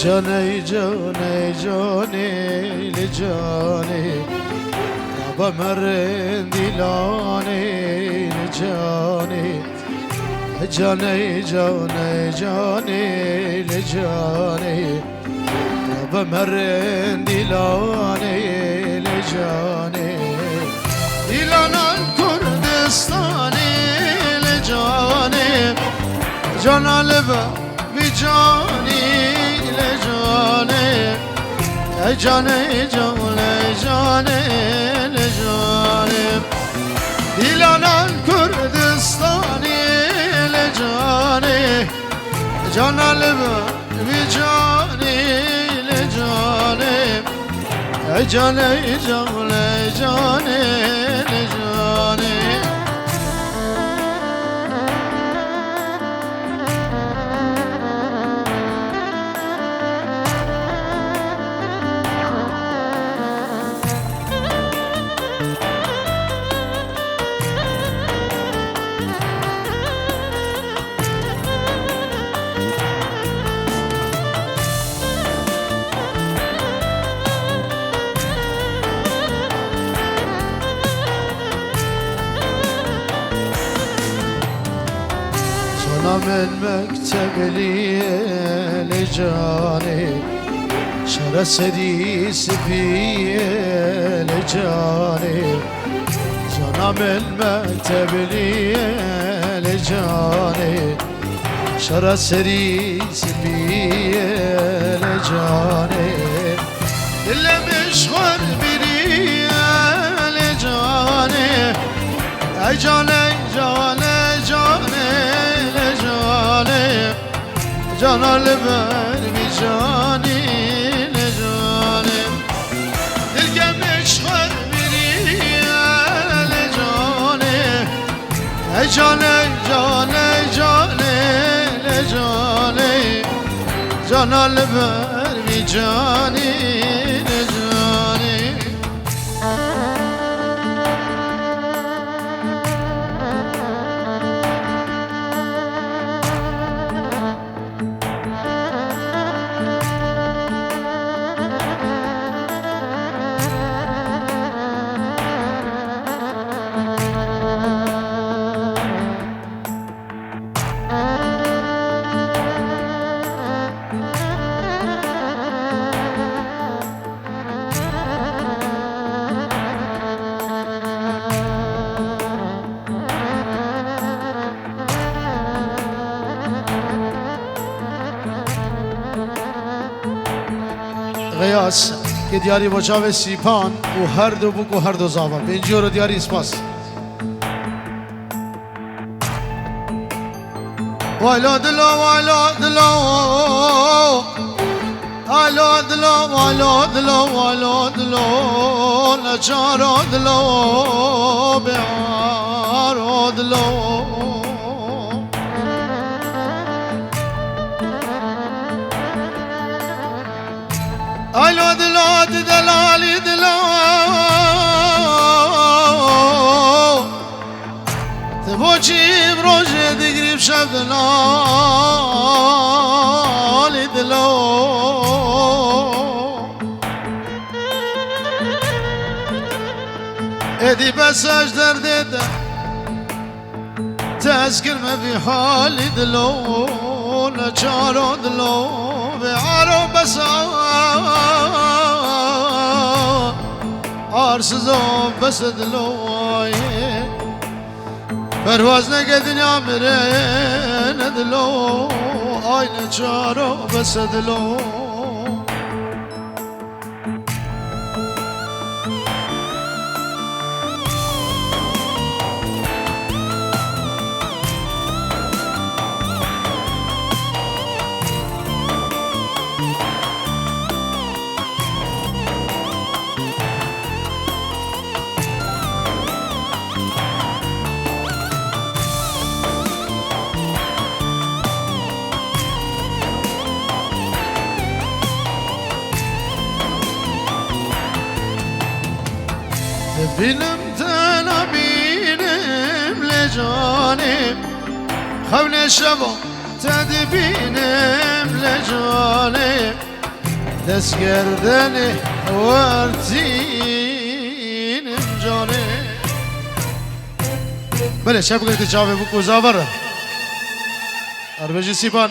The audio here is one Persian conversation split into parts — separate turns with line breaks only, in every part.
جاني جاني جاني لجاني بابا مرن دلاني لجاني جاني جاني جاني لجاني بابا مرن دلاني لجاني دلان الكردستاني لجاني جانا لبا بجاني لجاني جاني جاني جاني لجاني دلان الكردستاني لجاني جانا لبا بجاني لجاني جاني جاني جاني لجاني من مكتب لي لجاني شرى سدي سبي لجاني جانا من مكتب لي لجاني شرى سدي سبي لجاني اللي مشغول بلي لجاني جاني جاني جاني جانا لبر بجاني لجاني دلقى مشغل بري لجاني جاني جاني جاني لجاني جانا لبر بجاني لجاني غیاس که دیاری بچاو سیپان و هر دو بک و هر دو زاوان به اینجا رو دیاری اسپاس والا دلا والا دلا والا دلا والا دلا والا دلا نچارا دلا بیارا دلا آلو دلو دلالي دلو تبوشي بروجي دقريب شاب دلالي دلو ادي بس اجدر ديدا تذكر ما في حالي دلو نجارو دلو بعارو بس arsızım besedloy pervaz ne gedin amire ne dilo aynı çaro besedlo benim tenabinem lecanim خون شبا تدبینم لجانه دست گردن ورتین جانه بله شب گرد جاوه بو کوزاور اربجی سیبان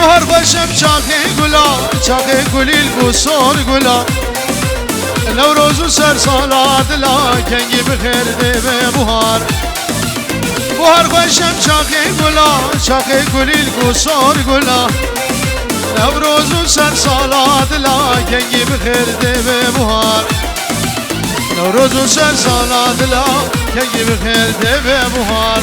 بهار باشم چاقه گلا چاقه گلیل گوسور گلا نوروز و سر سالات لا کنگی بخیر ده به بهار بهار باشم چاقه گلا چاقه گلیل گوسور گلا نوروز و سر سالات لا کنگی بخیر ده به بهار نوروز و سر سالات لا کنگی بخیر ده به بهار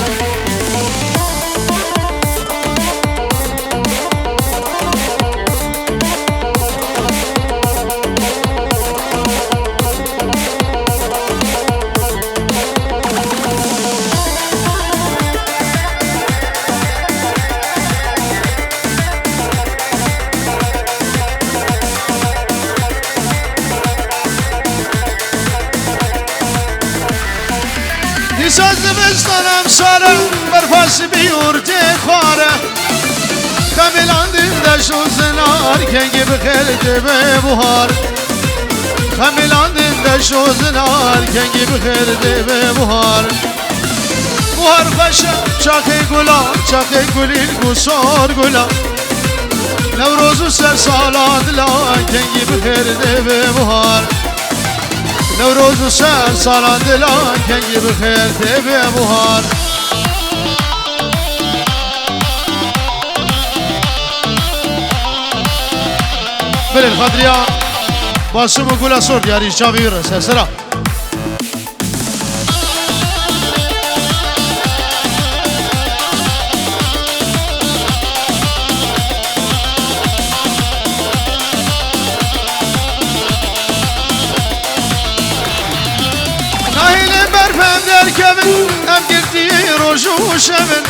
ساز بستانم سارم برفاس بیورده خواره خمیلان دندش و زنار کنگی بخیر به بهار خمیلان دندش و زنار کنگی بخیر به بهار بهار خوشم چاقه گلا چاقه گلیل گوسور گلا نوروز و سر سالات لا کنگی بخیر به بهار نوروز و سر سالان دلان کنگی بخیر ده به بهار بله الخدریا باسم و گولا سور دیاری شابی برسه سرا ام گردی روش و شمن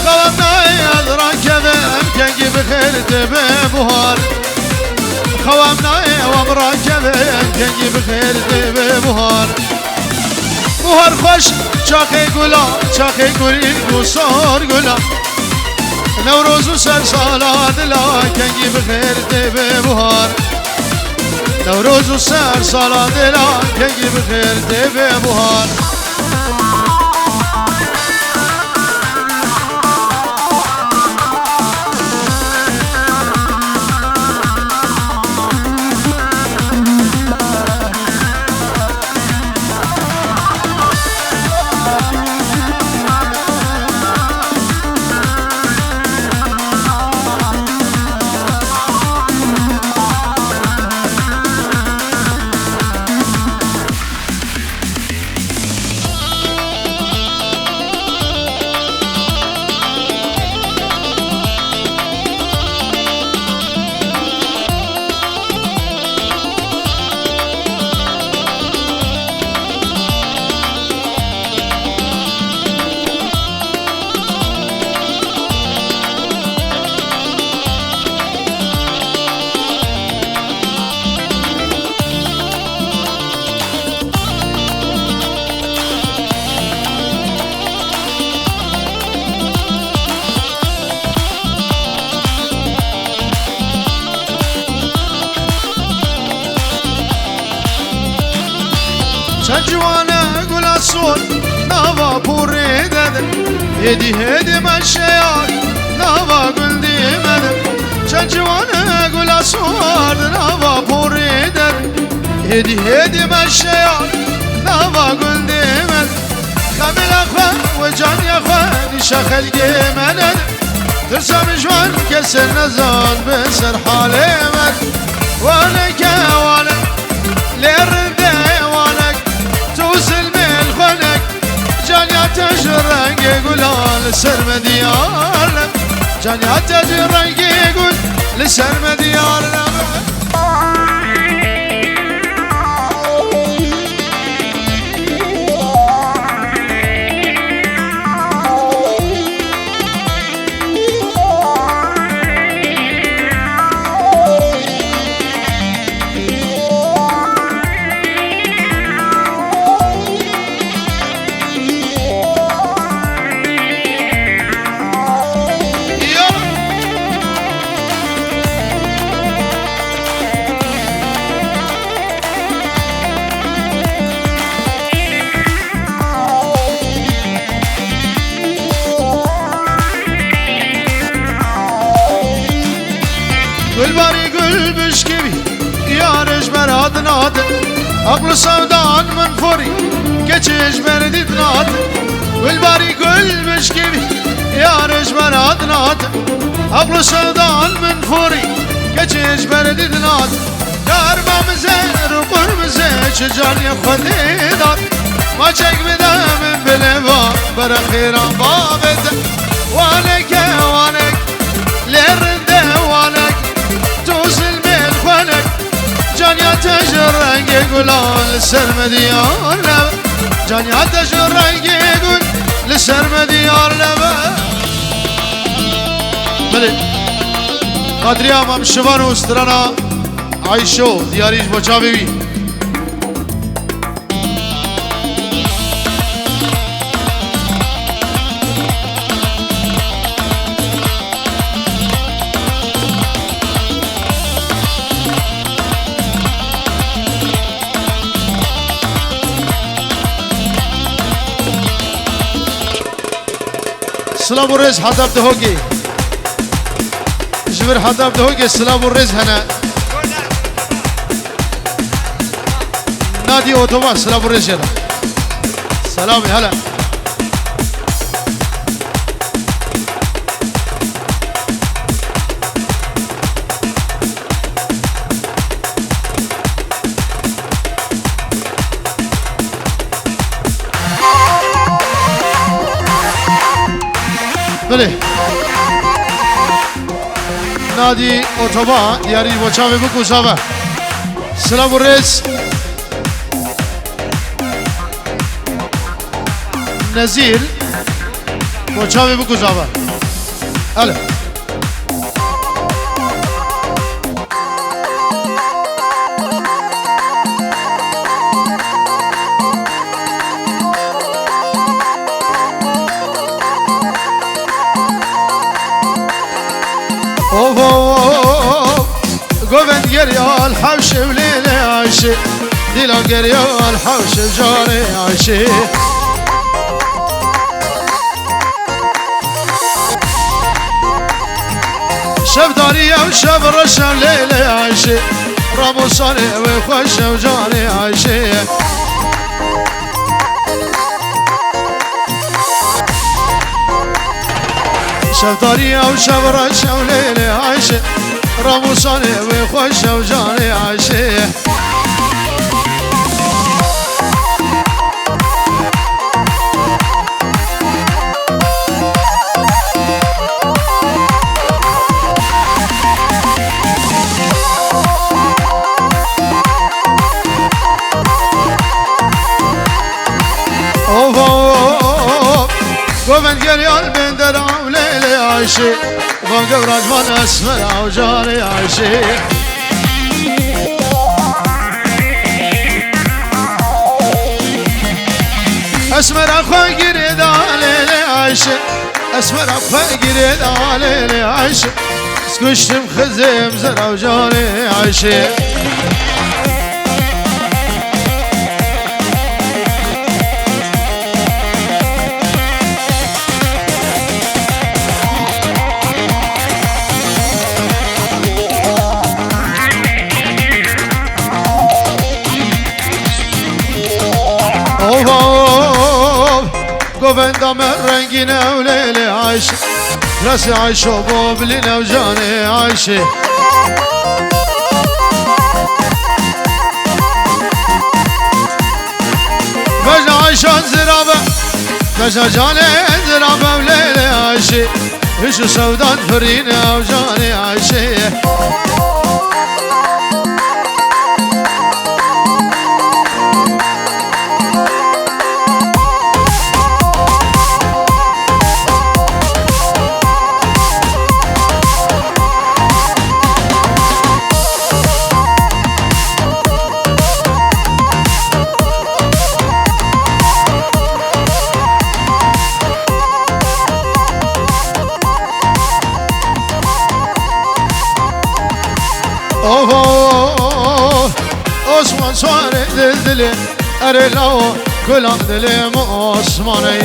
خوام نای ادران کبه ام کنگی بخیر ده به بهار خوام نای وامران کبه ام کنگی بخیر ده به بهار بهار خوش چاقه گلا چاقه گلیل گوسور گلا نوروز و سر سالات لا کنگی بخیر ده به بهار نوروز و سر سالات لا کنگی بخیر ده به بهار جوانا قول الصوت نابا بوري دد هدي هدي مشيار نابا قول دي مدد جوانا قول الصوت نابا بوري دد هدي هدي مشيار نابا قول دي مدد خمل أخوان وجان يا أخوان شخل جيمند ترسم جوان كسر نزال بسر حالي مد وانك وانك ليرد وانك توصل من خونك جانيا تجرنك يقول لسر مديار جانيا تجرنك يقول لسر مديار والباري قل بشكبي يا رجبر هاد نادن أقل صودان من فوري كتش بردي نادن والباري قل بشكبي يا رجبر هاد نادن أقل صودان من فوري كتش بردي نادن دار بامزه رقر مزه چجان يخدي داد ما چك بدا من بلوا برخيران بابد وانك وانك لرنده وانك توصل من خونك جانيا تجرنك يقول لسر مديار لبا جانيا تجرنك يقول لسر مديار لبا بله قدري امام شوان استرانا عايشو دياريش بچا بي سلام الرز حضب دهوگی جبر حضب دهوگی سلام الرز هنا نادي اوتوبان سلام الرز هنا سلامي هلا بله نادي اوتوبان دیاری بچاوه بکو سابه سلام الرئيس نزيل بچاوه بکو سابه هلا قوبن قريا الحوش وليلي عايشي ديلا قريا الحوش بجاري عايشي شب داري وشب رشا ليلي عايشي رامو صاني وخوش وجاري عايشي شب داري وشب رشا وليلي عايشي راموساني وخوش وجاني عايشي قومن قريال بين درا وليلي عايشي قوم قبراج من اسمر وجاني عايشي اسمر اخوة قريد عليلي عايشي اسمر اخوة قريد عليلي عايشي سكشتم خزيم زرع وجاني عايشي قوفندا من رنگینه و لیلی عایشه رسی عایشه و بابلینه و جانی عایشه بجا عایشه زرابه بجا جانی زرابه و لیلی عایشه هشو سودان فرینه و جانی عایشه عثمان صار دلدلي أريلاو كلام دلي عثماني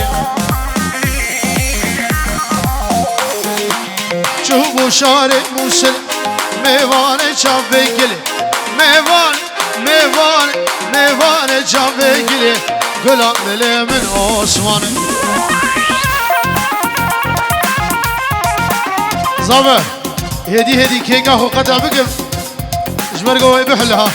شوفوا شارع موسل ميواني شافي قلي ميواني شافي قلي كلام دلي من عثماني زابا هدي كيكا هو قطع بقف اجبر قوي بحلها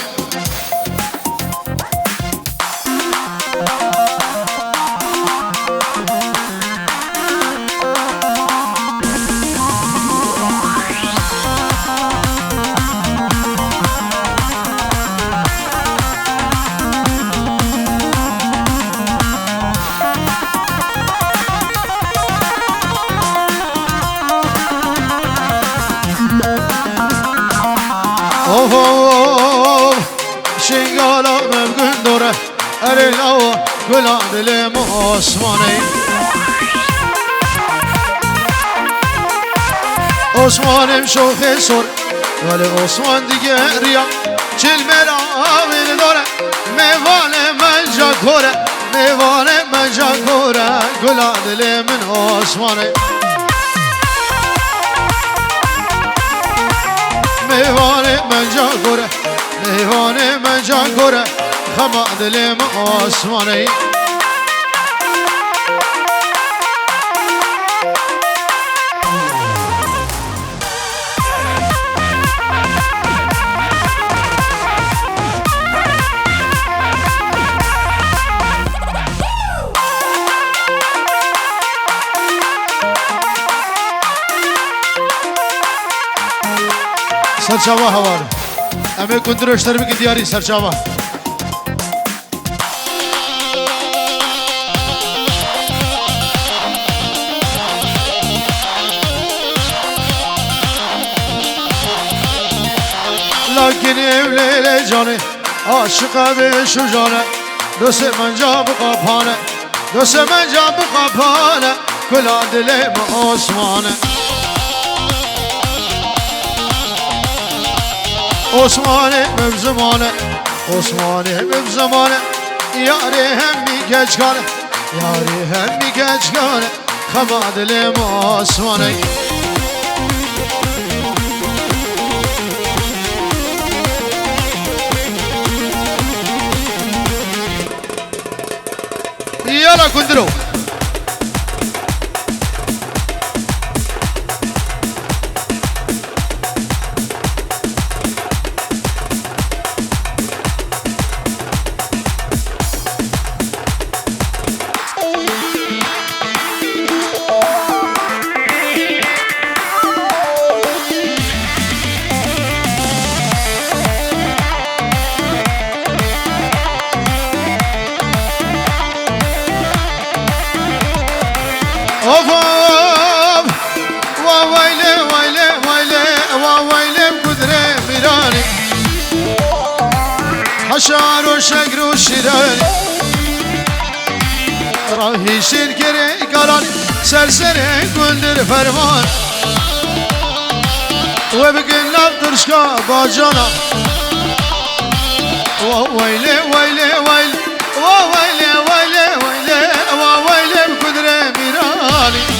شنگالا مبگن دوره ارلاو گلان دل عثمانی عثمانم شوخ سر ولی عثمان دیگه ریا چل مراویل داره میوانه من جا کوره میوانه من جا کوره گلان دل من عثمانی میوانه من جا کوره میوانه من جا کوره خما دل من عثمانی سرچاوا هوار امی کندروشتر بکی دیاری سرچاوا لكن evlele canı aşıka ve şu canı Döse menca bu kapane Döse menca bu kapane Kula dilim Osman'ı Osman'ı mevzumanı Osman'ı mevzumanı Yari hem mi geç kanı Yari hem mi geç kanı Kama dilim Osman'ı يلا كندرو حشار و شکر و شیرانی راهی شرکره کارانی سرسره گندر فرمان و بگن لب درشکا با جانا و ویله ویله ویله و ویله ویله ویله و ویله بکدره میرانی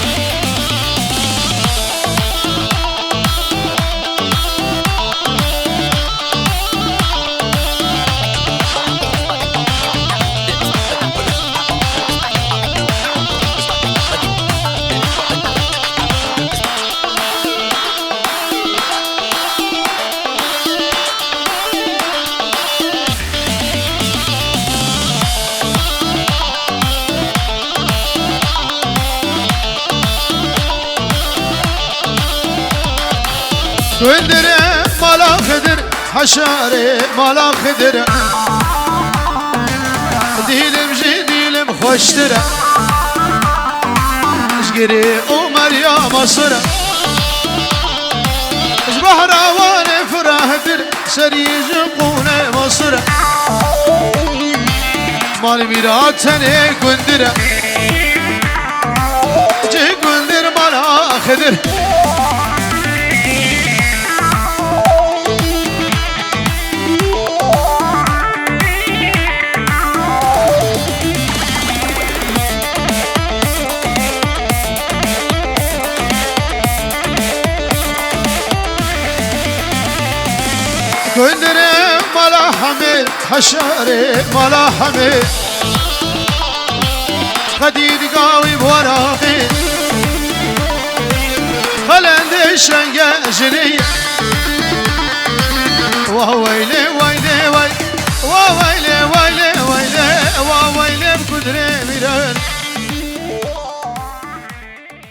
كندر مالا خدر حشاري مالا خدر ديلم جي ديلم خوشتر اشقري عمر يا مصر بحراوان فراهدر سريج قون مصر مال ميراتني كندر جي كندر مالا خدر كندر مالا حميد حشاري مالا حميد خديد قاوي بوراقي خلند الشنقة جنية وويلي ويلي ويلي وويلي ويلي ويلي وويلي بقدري ميران